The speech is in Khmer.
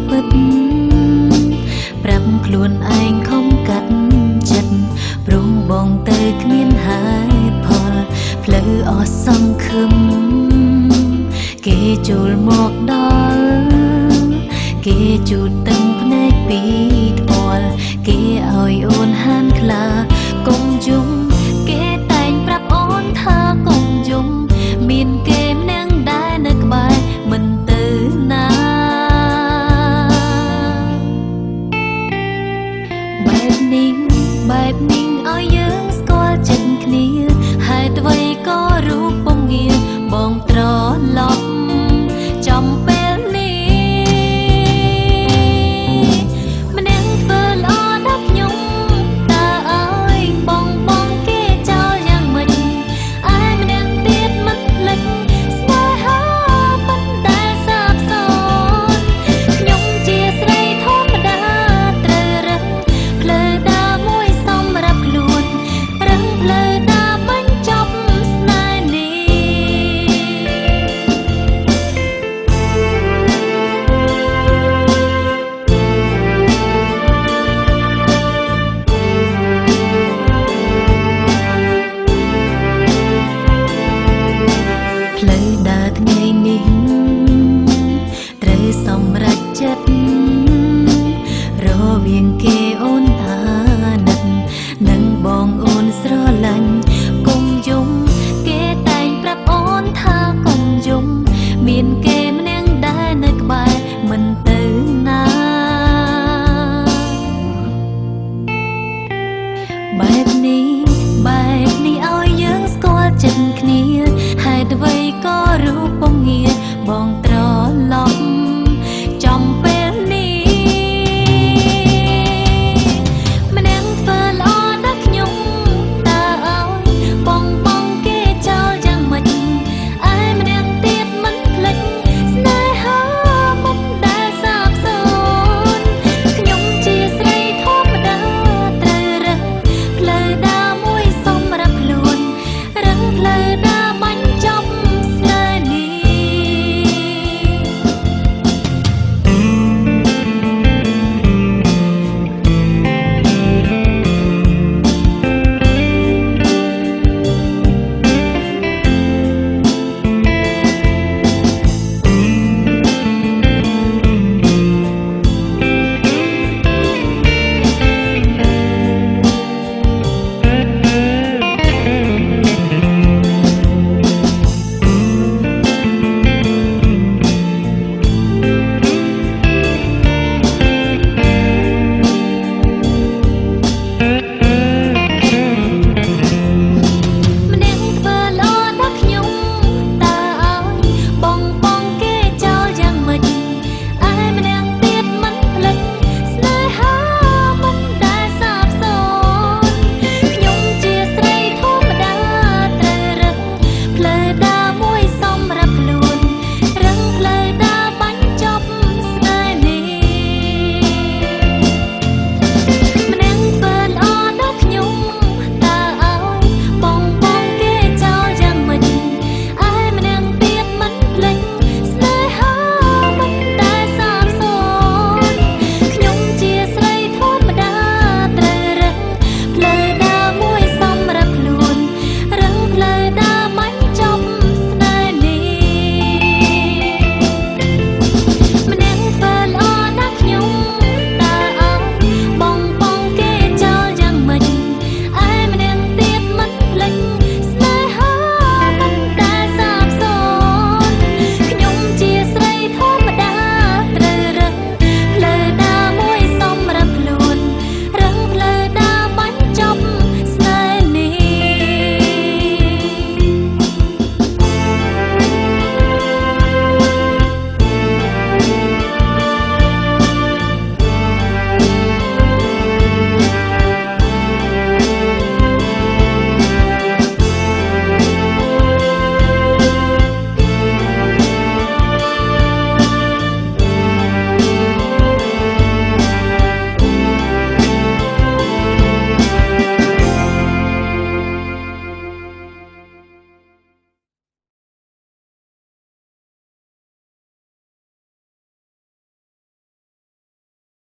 ពិតប្រាប់ខ្លួនឯងខំកាត់ចិត្តព្រមបងទៅគ្មានហេតុផលផ្លូវអស់សង្ឃឹមគេចូលមកដល់គេជូតទឹកភ្នែកពីថ្ពាល់គេឲ្យអូនហានខ្លាកុំយំគេតែងប្រាប់អូនថាកុំយំមានគេម្នាក់ដែរនៅក្បែរមិនទៅណាបែបនេះឲ្យយើងស្គាល់ចិត្តគ្នាហេតុអ្វីក៏រូបពងងារបងត្រឡប់ចំពេលនេះម្នាក់ធ្វើល្អដល់ខ្ញុំតើអើយបងគេចោលយ៉ាងម៉េចឯម្នាក់ទៀតមិនភ្លេចស្នេហាមិនដែលសាបសូន្យខ្ញុំជាស្រីធម្មតាត្រូវរើសផ្លូវដើរមួយសម្រាប់ខ្លួនរើសផ្លូវដើរបញ្ចប់ស្នេហ៍នេះផ្លូវដើរថ្ងៃនេះត្រូវសម្រេចចិត្តរវាងគេអូនអាណិតនិងបងអូនស្រឡាញ់កុំយំគេតែងប្រាប់អូនថាកុំយំមានគេម្នាក់ដែរនៅក្បែរមិនទៅ